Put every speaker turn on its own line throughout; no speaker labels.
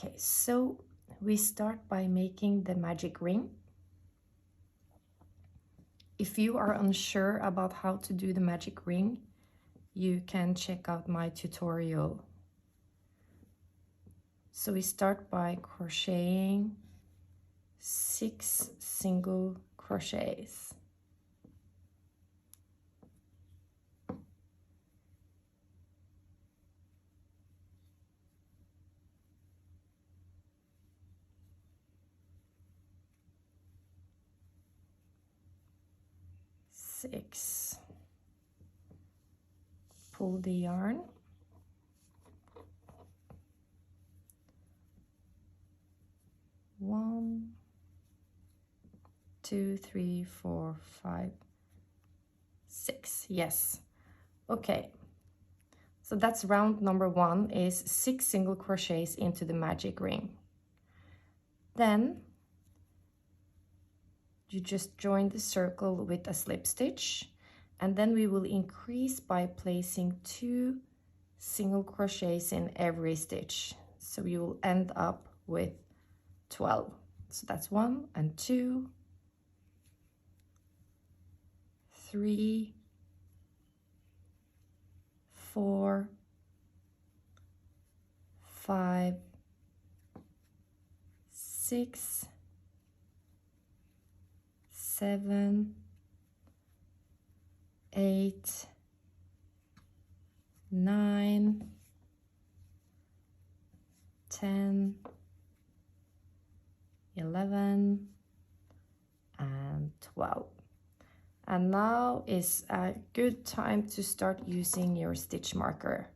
Okay, so we start by making the magic ring. If you are unsure about how to do the magic ring, you can check out my tutorial. So we start by crocheting 6 single crochets. Six. Pull the yarn. One, 2, 3, 4, 5, 6. Yes. Okay. So that's round number 1 is 6 single crochets into the magic ring. Then you just join the circle with a slip stitch, and then we will increase by placing 2 single crochets in every stitch. So you will end up with 12. So that's 1 and 2, 3, 4, 5, 6, 7, 8, 9, 10, 11, and 12. And now is a good time to start using your stitch marker.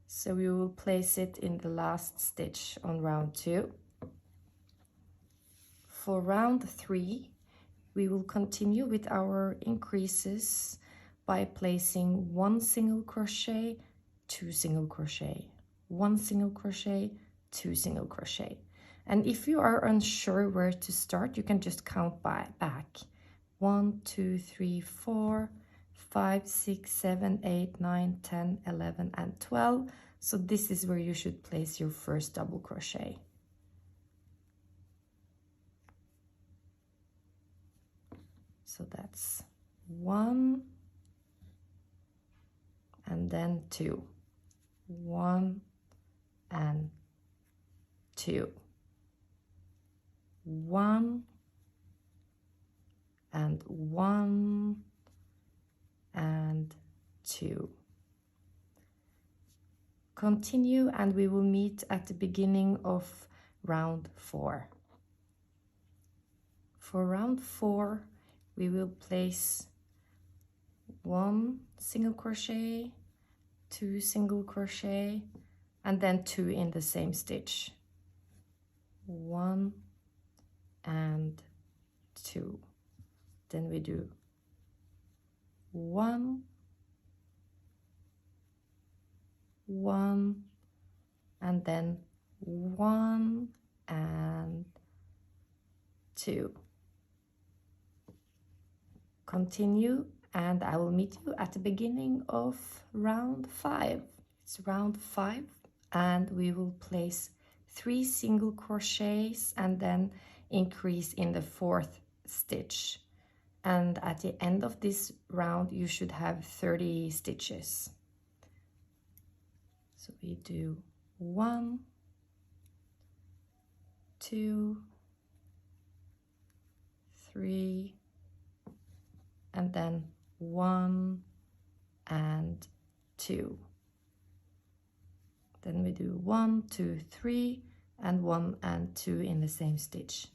So we will place it in the last stitch on round 2. For round 3, we will continue with our increases by placing 1 single crochet, 2 single crochet, 1 single crochet, 2 single crochet. And if you are unsure where to start, you can just count back. 1, 2, 3, 4, 5, 6, 7, 8, 9, 10, 11, and 12. So this is where you should place your first double crochet. So that's 1 and then 2. 1 and 2. 1 and 1 and 2. Continue, and we will meet at the beginning of round 4. For round 4, we will place 1 single crochet, 2 single crochet, and then 2 in the same stitch. 1 and 2. Then we do 1, 1, and then 1 and 2. Continue, and I will meet you at the beginning of round 5. It's round 5, and we will place 3 single crochets and then increase in the 4th stitch. And at the end of this round, you should have 30 stitches. So we do 1, 2, 3, and then 1 and 2. Then we do 1, 2, 3, and 1 and 2 in the same stitch.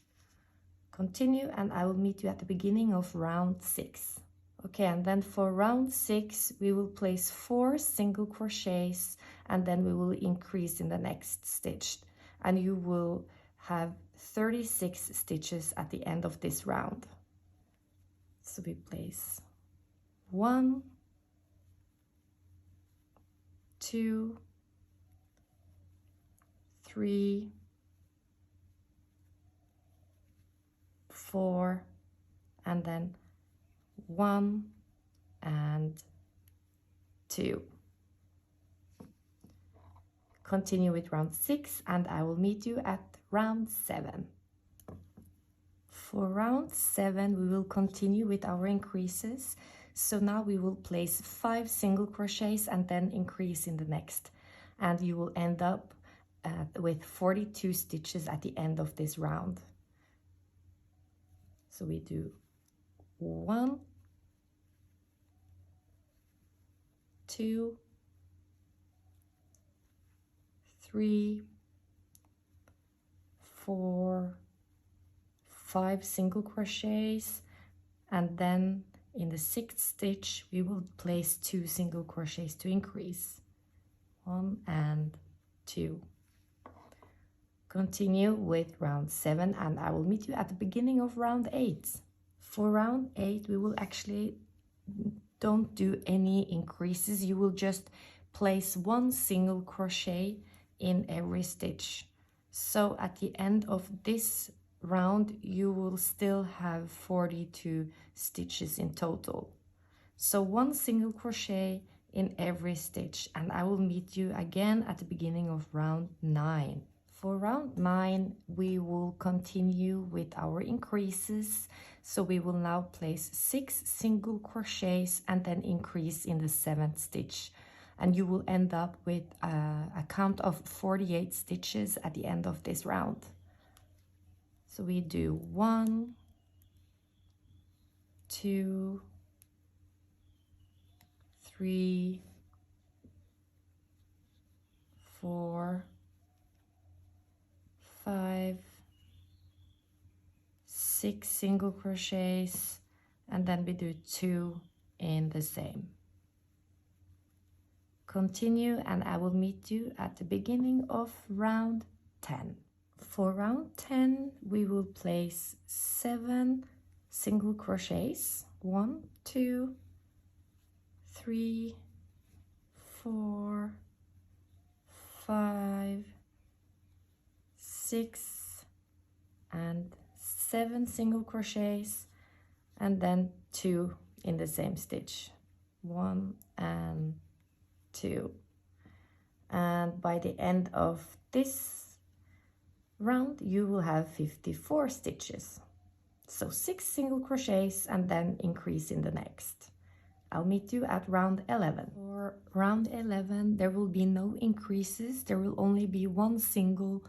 Continue, and I will meet you at the beginning of round 6. Okay, and then for round 6, we will place 4 single crochets, and then we will increase in the next stitch. And you will have 36 stitches at the end of this round. So we place 1, 2, 3, 4, and then 1 and 2. Continue with round 6 and I will meet you at round 7. For round 7 we will continue with our increases. So now we will place 5 single crochets and then increase in the next, and you will end up with 42 stitches at the end of this round. So we do 1, 2, 3, 4, 5 single crochets, and then in the 6th stitch we will place 2 single crochets to increase. 1 and 2. Continue with round 7 and I will meet you at the beginning of round 8. For round 8 we will actually don't do any increases. You will just place 1 single crochet in every stitch. So at the end of this round you will still have 42 stitches in total. So 1 single crochet in every stitch, and I will meet you again at the beginning of round 9. For round 9 we will continue with our increases. So we will now place 6 single crochets and then increase in the 7th stitch, and you will end up with a count of 48 stitches at the end of this round. So we do 1, 2, 3, 4, 5, 6 single crochets, and then we do 2 in the same. Continue and I will meet you at the beginning of round 10. For round 10 we will place 7 single crochets. 1, 2, 3, 4, 5, 6 and 7 single crochets, and then 2 in the same stitch. 1 and 2. And by the end of this round you will have 54 stitches. So 6 single crochets and then increase in the next. I'll meet you at round 11. For round 11 there will be no increases. There will only be 1 single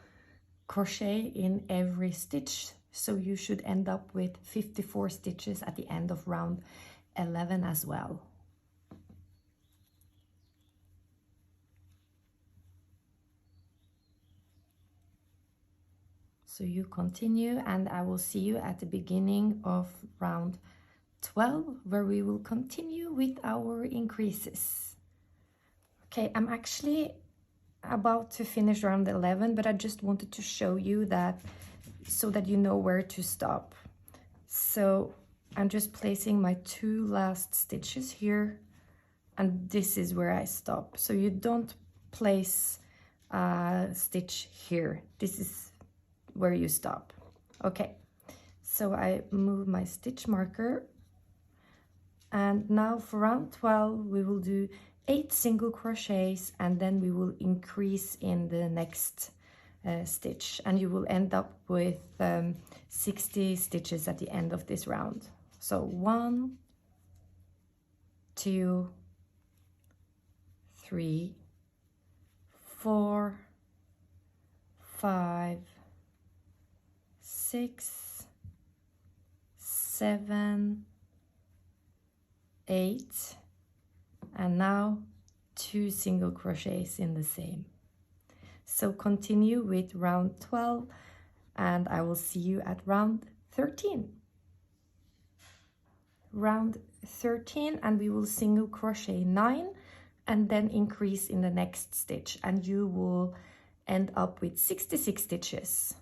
crochet in every stitch. So you should end up with 54 stitches at the end of round 11 as well. So you continue and I will see you at the beginning of round 12 where we will continue with our increases. Okay, I'm actually about to finish round 11, but I just wanted to show you that so that you know where to stop. So I'm just placing my 2 last stitches here, and this is where I stop. So you don't place a stitch here. This is where you stop. Okay, so I move my stitch marker, and now for round 12 we will do 8 single crochets and then we will increase in the next stitch, and you will end up with 60 stitches at the end of this round. So 1, 2, 3, 4, 5, 6, 7, 8, and now 2 single crochets in the same. So continue with round 12 and I will see you at round 13. Round 13, and we will single crochet 9 and then increase in the next stitch, and you will end up with 66 stitches.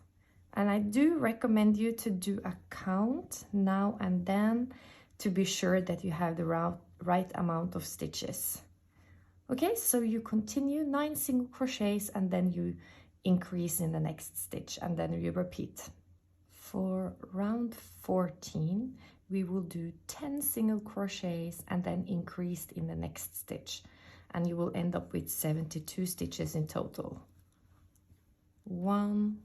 And I do recommend you to do a count now and then to be sure that you have the right amount of stitches. Okay, so you continue 9 single crochets and then you increase in the next stitch, and then you repeat. For round 14 we will do 10 single crochets and then increase in the next stitch, and you will end up with 72 stitches in total. 1,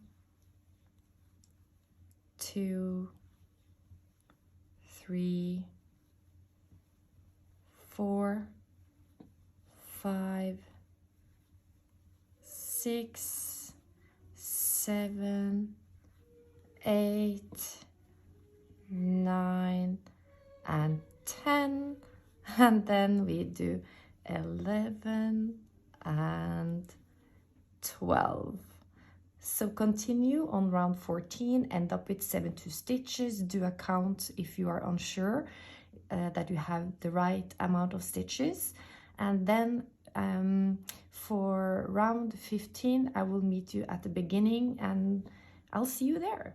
2, 3, 4, 5, 6, 7, 8, 9, and 10, and then we do 11 and 12. So continue on round 14, end up with 72 stitches. Do a count if you are unsure that you have the right amount of stitches. And then for round 15, I will meet you at the beginning and I'll see you there.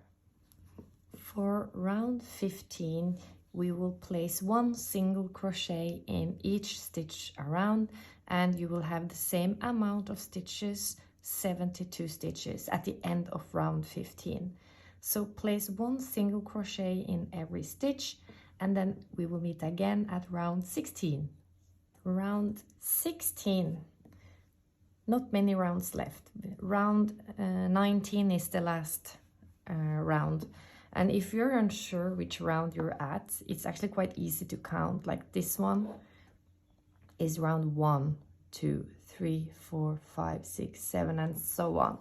For round 15, we will place 1 single crochet in each stitch around, and you will have the same amount of stitches, 72 stitches at the end of round 15. So place 1 single crochet in every stitch, and then we will meet again at round 16. Round 16, not many rounds left. Round 19 is the last round. And if you're unsure which round you're at, it's actually quite easy to count. Like this one is round 1, 2, 3, 4, 5, 6, 7, and so on.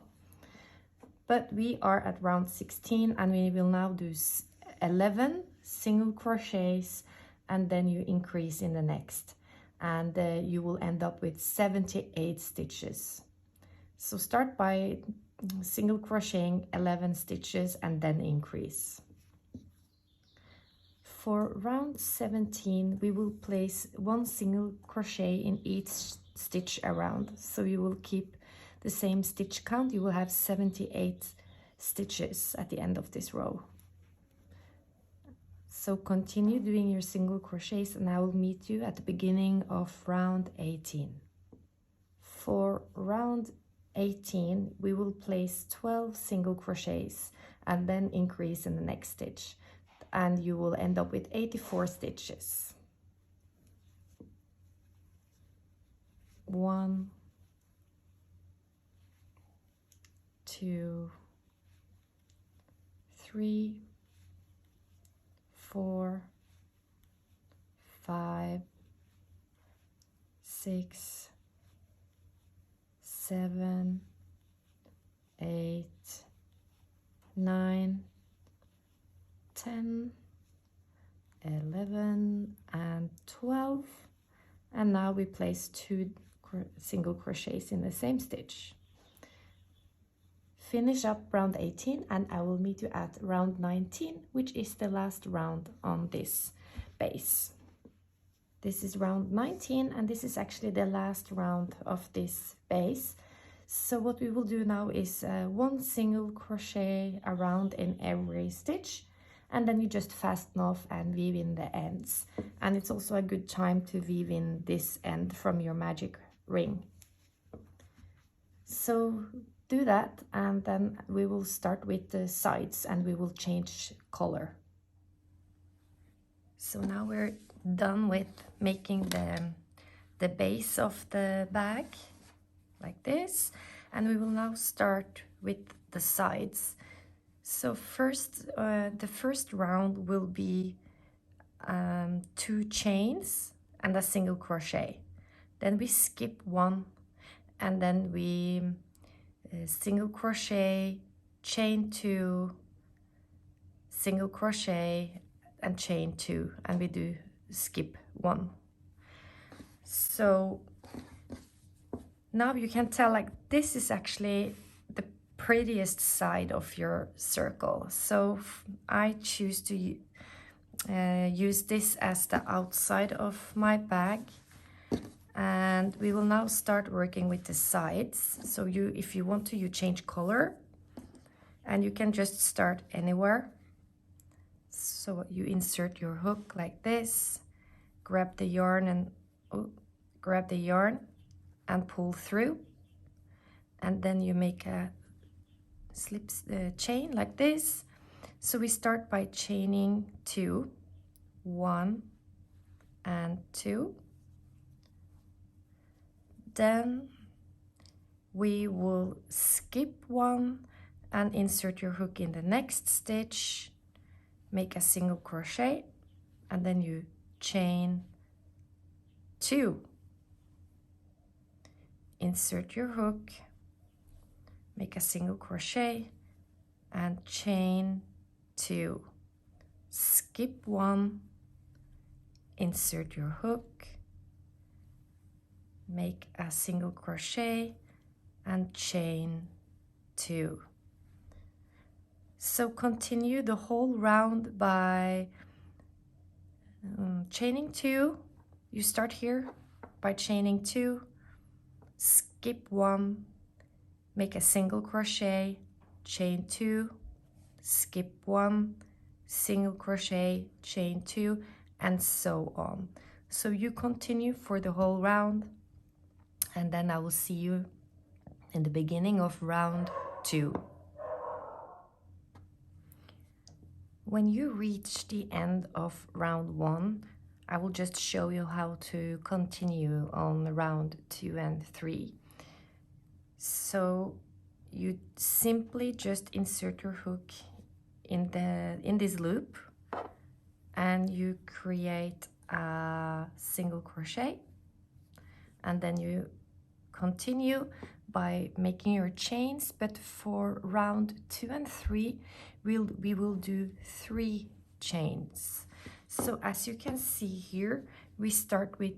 But we are at round 16, and we will now do 11 single crochets, and then you increase in the next. And you will end up with 78 stitches. So start by single crocheting 11 stitches and then increase. For round 17, we will place 1 single crochet in each stitch around. So you will keep the same stitch count. You will have 78 stitches at the end of this row. So continue doing your single crochets, and I will meet you at the beginning of round 18. For round 18, we will place 12 single crochets and then increase in the next stitch, and you will end up with 84 stitches. 1, 2, 3, 4, 5, 6, 7, 8, 9, 10, 11, and 12. And now we place 2 single crochets in the same stitch. Finish up round 18, and I will meet you at round 19, which is the last round on this base. This is round 19, and this is actually the last round of this base. So what we will do now is 1 single crochet around in every stitch, and then you just fasten off and weave in the ends. And it's also a good time to weave in this end from your magic ring. So do that, and then we will start with the sides and we will change color. So now we're done with making the base of the bag like this, and we will now start with the sides. So first, the first round will be 2 chains and a single crochet. Then we skip 1, and then we single crochet, chain 2, single crochet, and chain 2, and we do skip 1. So now you can tell, like, this is actually the prettiest side of your circle. So I choose to use this as the outside of my bag. And we will now start working with the sides. So if you want to, you change color, and you can just start anywhere. So you insert your hook like this, grab the yarn and pull through, and then you make a slip chain like this. So we start by chaining 2, 1 and 2. then we will skip one and insert your hook in the next stitch, make a single crochet, and then you chain 2, insert your hook, make a single crochet, and chain 2, skip 1, insert your hook, make a single crochet, and chain 2. So continue the whole round by chaining 2. You start here by chaining 2, skip 1, make a single crochet, chain 2, skip 1, single crochet, chain 2, and so on. So you continue for the whole round, and then I will see you in the beginning of round 2. When you reach the end of round 1, I will just show you how to continue on round 2 and 3. So you simply just insert your hook in this loop, and you create a single crochet, and then you continue by making your chains. But for round 2 and 3, we will do 3 chains. So as you can see here, we start with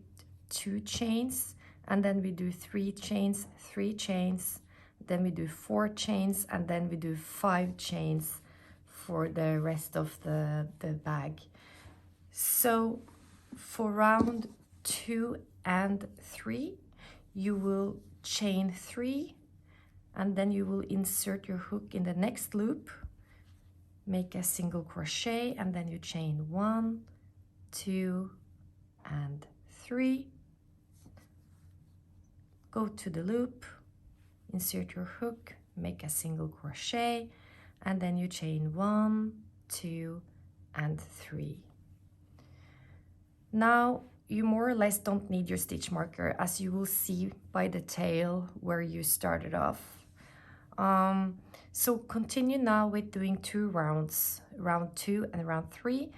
2 chains, and then we do 3 chains, 3 chains, then we do 4 chains, and then we do 5 chains for the rest of the bag. So for round 2 and 3, you will chain 3, and then you will insert your hook in the next loop, make a single crochet, and then you chain 1, 2, and 3. Go to the loop, insert your hook, make a single crochet, and then you chain 1, 2, and 3. Now you more or less don't need your stitch marker, as you will see by the tail where you started off. So continue now with doing 2 rounds, round 2 and round 3,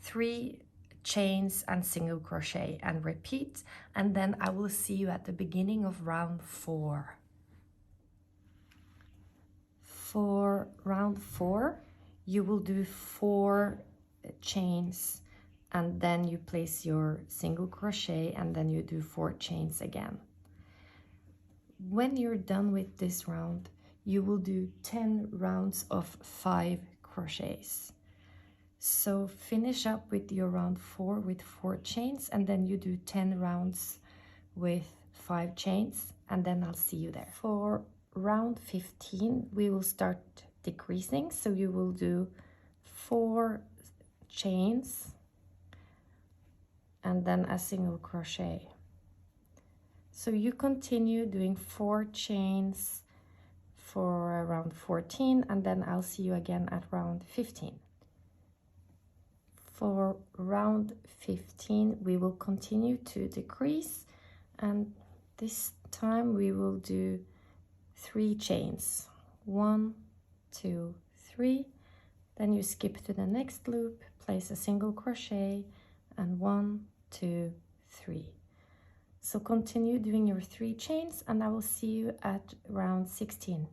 3 chains and single crochet, and repeat, and then I will see you at the beginning of round 4. For round 4, you will do 4 chains, and then you place your single crochet, and then you do 4 chains again. When you're done with this round, you will do 10 rounds of 5 crochets. So finish up with your round 4 with 4 chains, and then you do 10 rounds with 5 chains, and then I'll see you there. For round 15, we will start decreasing, so you will do 4 chains and then a single crochet. So you continue doing 4 chains for round 14, and then I'll see you again at round 15. For round 15, we will continue to decrease, and this time we will do 3 chains, 1, 2, 3, then you skip to the next loop, place a single crochet, and 1, 2, 3. So continue doing your 3 chains, and I will see you at round 16.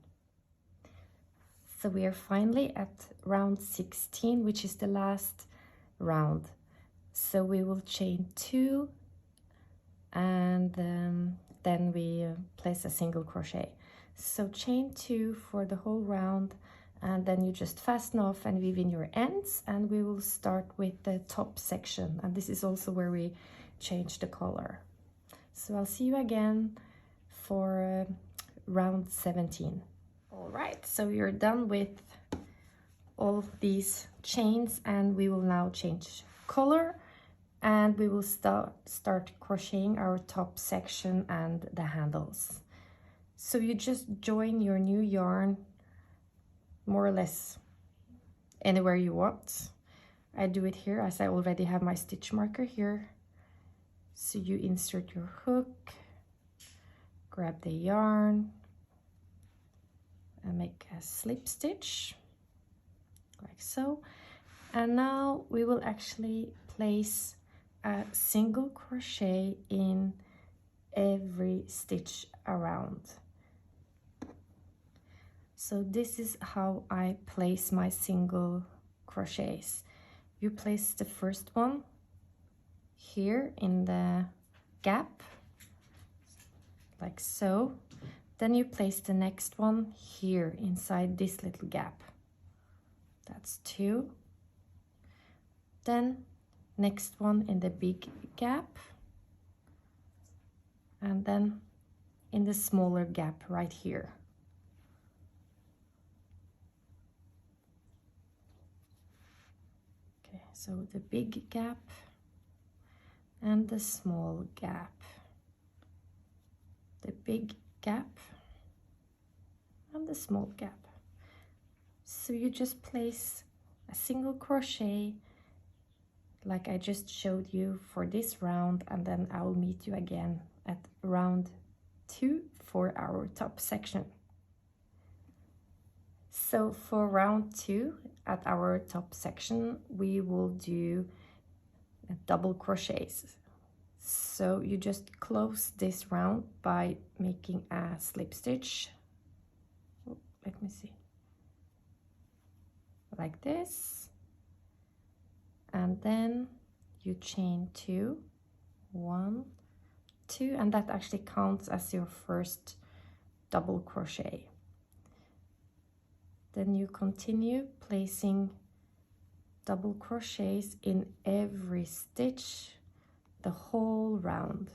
So we are finally at round 16, which is the last round. So we will chain 2, and then we place a single crochet. So chain 2 for the whole round, and then you just fasten off and weave in your ends, and we will start with the top section, and this is also where we change the color. So I'll see you again for round 17. All right, so you're done with all these chains, and we will now change color, and we will start crocheting our top section and the handles. So you just join your new yarn more or less anywhere you want. I do it here as I already have my stitch marker here. So you insert your hook, grab the yarn and make a slip stitch like so. And now we will actually place a single crochet in every stitch around. So this is how I place my single crochets. You place the first one here in the gap, like so. Then you place the next one here inside this little gap. That's 2. Then next one in the big gap, and then in the smaller gap right here. Okay, so the big gap and the small gap, the big gap and the small gap. So you just place a single crochet like I just showed you for this round, and then I will meet you again at round 2 for our top section. So for round 2 at our top section, we will do double crochets. So you just close this round by making a slip stitch. Oh, let me see, like this, and then you chain 2, 1, 2, and that actually counts as your first double crochet. Then you continue placing double crochets in every stitch the whole round.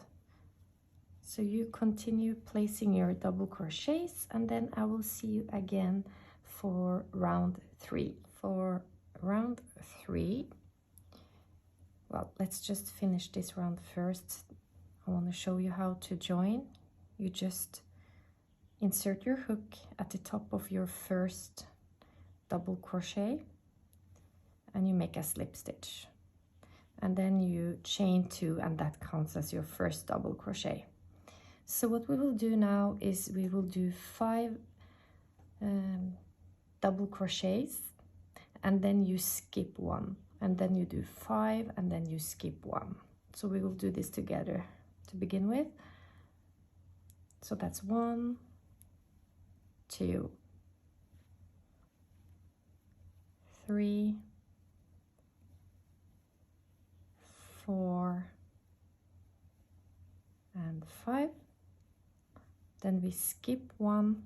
So you continue placing your double crochets, and then I will see you again for round 3. For round 3, well, let's just finish this round first. I want to show you how to join. You just insert your hook at the top of your first double crochet and you make a slip stitch, and then you chain 2, and that counts as your first double crochet. So what we will do now is we will do 5 double crochets, and then you skip 1, and then you do 5, and then you skip 1. So we will do this together to begin with. So that's 1, 2, 3, 4, and 5. Then we skip 1,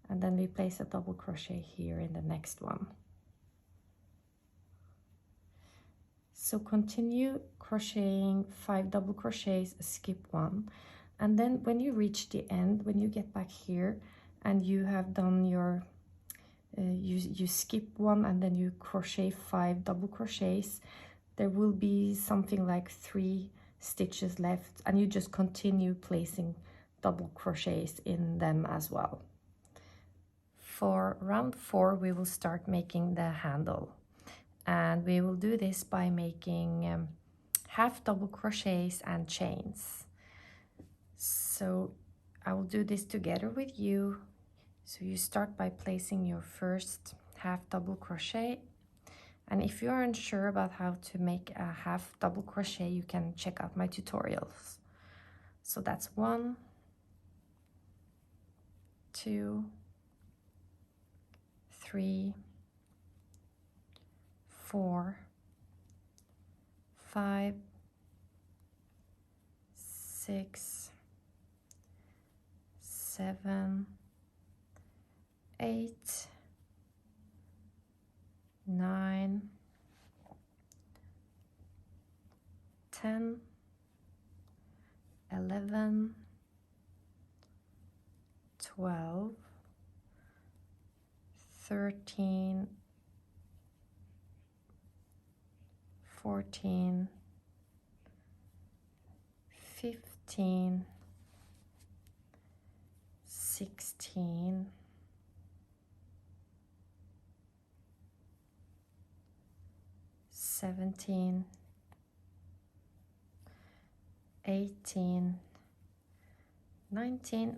and then we place a double crochet here in the next one. So continue crocheting 5 double crochets, skip 1, and then when you reach the end, when you get back here and you have done your you skip 1 and then you crochet 5 double crochets, there will be something like 3 stitches left, and you just continue placing double crochets in them as well. For round 4, we will start making the handle, and we will do this by making half double crochets and chains. So I will do this together with you. So you start by placing your first half double crochet, and if you are unsure about how to make a half double crochet, you can check out my tutorials. So that's 1, 2, 3, 4, 5, 6, 7, 8, 9, 10, 11, 12, 13, 14, 15, 16, 17, 18, 19,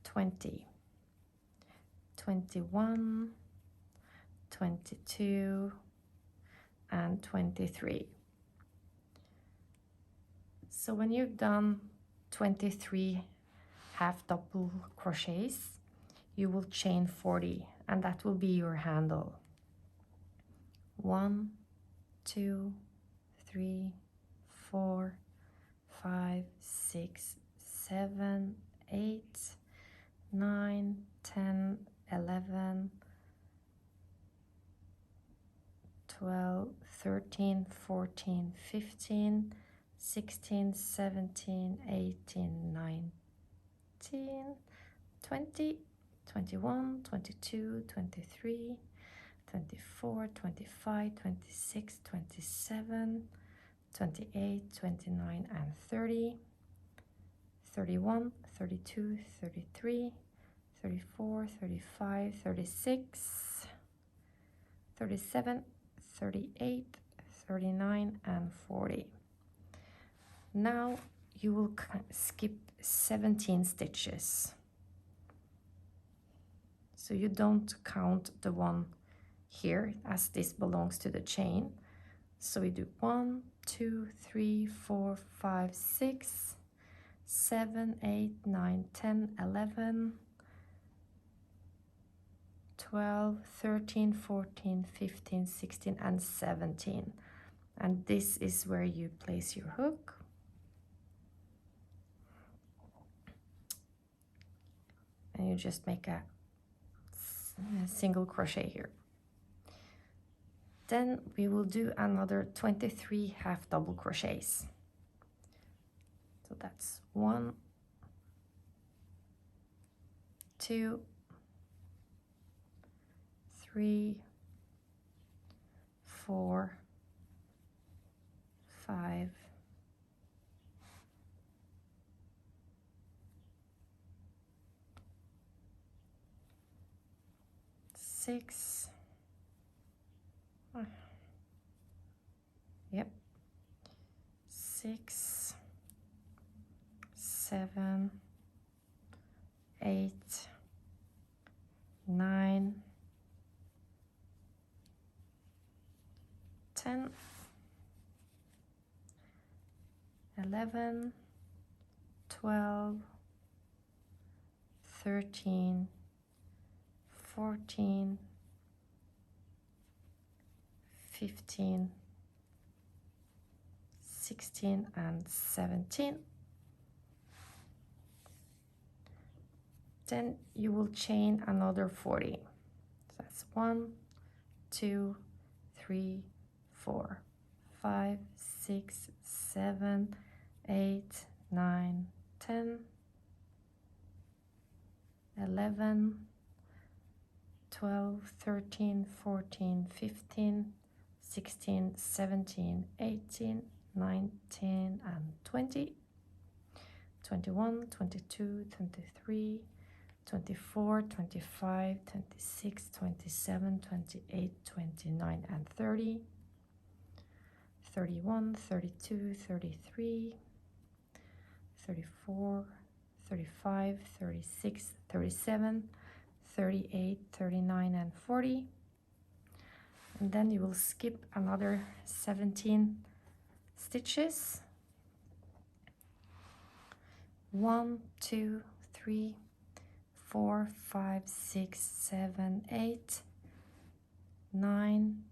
20, 21, 22, and 23. So when you've done 23 half double crochets, you will chain 40, and that will be your handle. 1, 2, 3, 4, 5, 6, 7, 8, 9, 10, 11, 12, 13, 14, 15, 16, 17, 18, 19, 20, 21, 22, 23, 24, 25, 26, 27, 28, 29, and 30, 31, 32, 33, 34, 35, 36, 37, 38, 39, and 40. Now you will skip 17 stitches. So you don't count the one here, as this belongs to the chain. So we do 1, 2, 3, 4, 5, 6, 7, 8, 9, 10, 11, 12, 13, 14, 15, 16, and 17. And this is where you place your hook. And you just make a single crochet here. Then we will do another 23 half double crochets. So that's 1, 2, 3, 4, 5, 6, yep, 6, 7, 8, 9, 10, 11, 12, 13, 14, 15, 16, and 17. Then you will chain another 40. So that's 1, 2, 3, 4, 5, 6, 7, 8, 9, 10, 11, 12, 13, 14, 15, 16, 17, 18, 19, and 20, 21, 22, 23, 24, 25, 26, 27, 28, 29, and 30, 31, 32, 33, 34, 35, 36, 37, 38, 39, and 40. And then you will skip another 17 stitches. 1, 2, 3, 4, 5, 6, 7, 8, 9,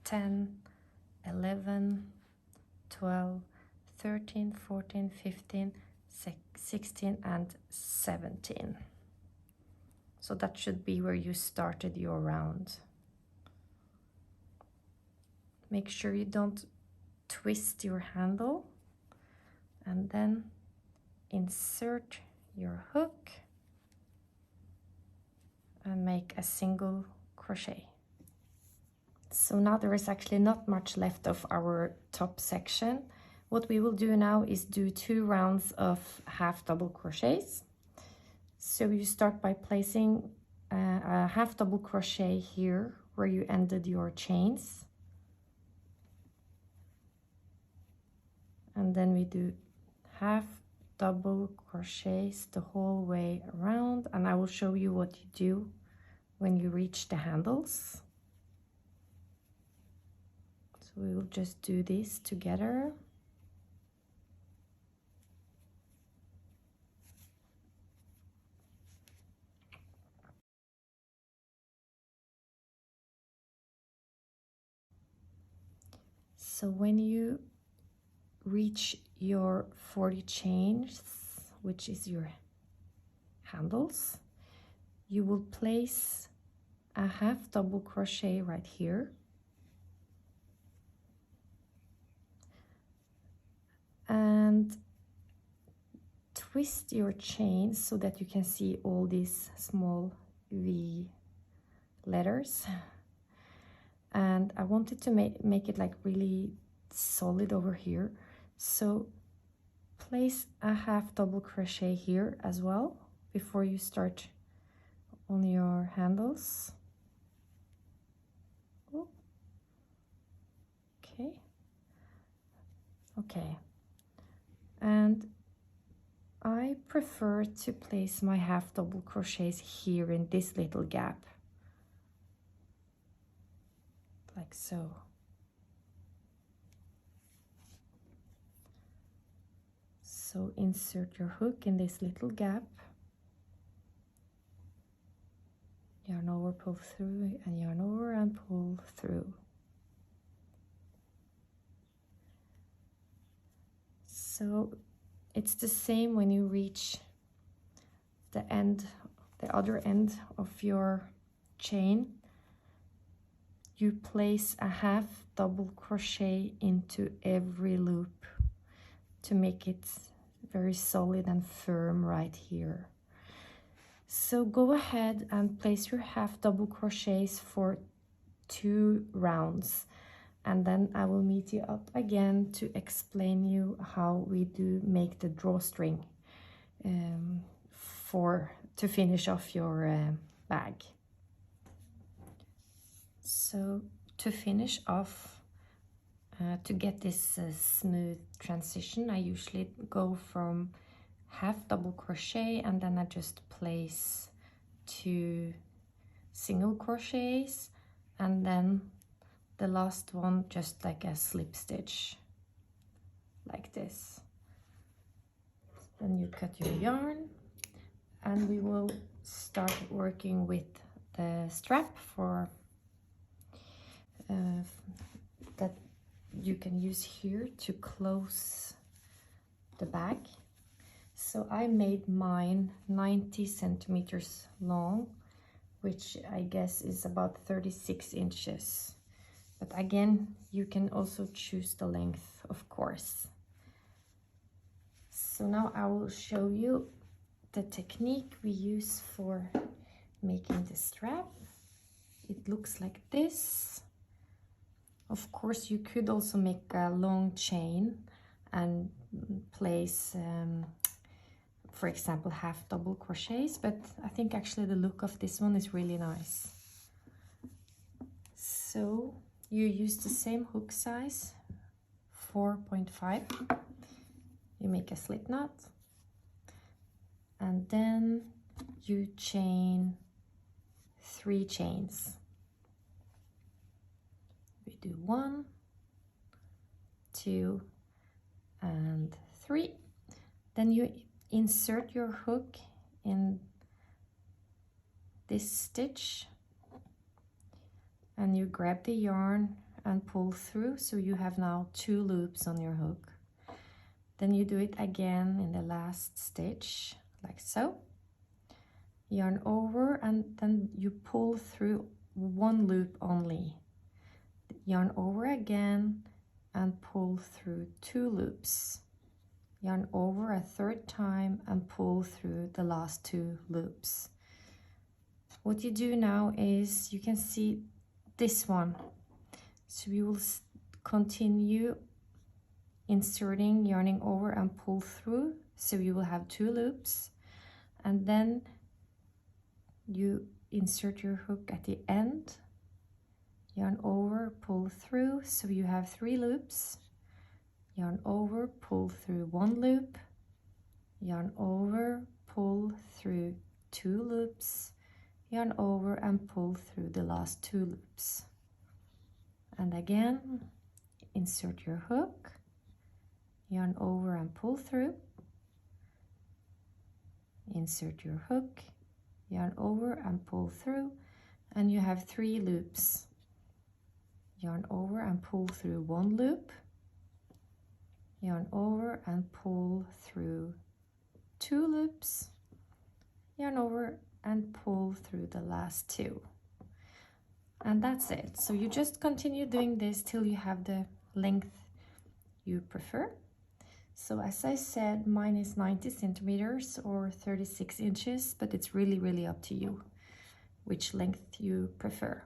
10, 11, 12, 13, 14, 15, 16, and 17. So that should be where you started your round. Make sure you don't twist your handle, and then insert your hook and make a single crochet. So now there is actually not much left of our top section. What we will do now is do 2 rounds of half double crochets. So you start by placing a half double crochet here where you ended your chains. And then we do half double crochets the whole way around, and I will show you what you do when you reach the handles. So we will just do this together. So when you reach your 40 chains, which is your handles, you will place a half double crochet right here, and twist your chain so that you can see all these small V letters. And I wanted to make it like really solid over here, so place a half double crochet here as well before you start on your handles. Oh. Okay, and I prefer to place my half double crochets here in this little gap, like so. So insert your hook in this little gap, yarn over, pull through, and yarn over and pull through. So it's the same when you reach the other end of your chain. You place a half double crochet into every loop to make it very solid and firm right here. So go ahead and place your half double crochets for 2 rounds, and then I will meet you up again to explain you how we do make the drawstring to finish off your bag. So to finish off, to get this smooth transition, I usually go from half double crochet and then I just place 2 single crochets, and then the last one just like a slip stitch like this. Then you cut your yarn, and we will start working with the strap for that you can use here to close the bag. So I made mine 90 centimeters long, which I guess is about 36 inches. But again, you can also choose the length, of course. So now I will show you the technique we use for making the strap. It looks like this. Of course, you could also make a long chain and place, for example, half double crochets, but I think actually the look of this one is really nice. So you use the same hook size, 4.5. You make a slip knot, and then you chain 3 chains. We do 1, 2, and 3. Then you insert your hook in this stitch, and you grab the yarn and pull through, so you have now 2 loops on your hook. Then you do it again in the last stitch, like so. Yarn over, and then you pull through 1 loop only. Yarn over again and pull through 2 loops. Yarn over a 3rd time and pull through the last 2 loops. What you do now is, you can see this one. So we will continue inserting, yarning over and pull through, so you will have 2 loops, and then you insert your hook at the end, yarn over, pull through, so you have 3 loops, yarn over, pull through 1 loop, yarn over, pull through 2 loops, yarn over and pull through the last 2 loops. And again, insert your hook, yarn over and pull through, insert your hook, yarn over and pull through, and you have 3 loops. Yarn over and pull through 1 loop, yarn over and pull through 2 loops, yarn over and pull through the last 2. And that's it. So you just continue doing this till you have the length you prefer. So as I said, mine is 90 centimeters or 36 inches, but it's really up to you which length you prefer.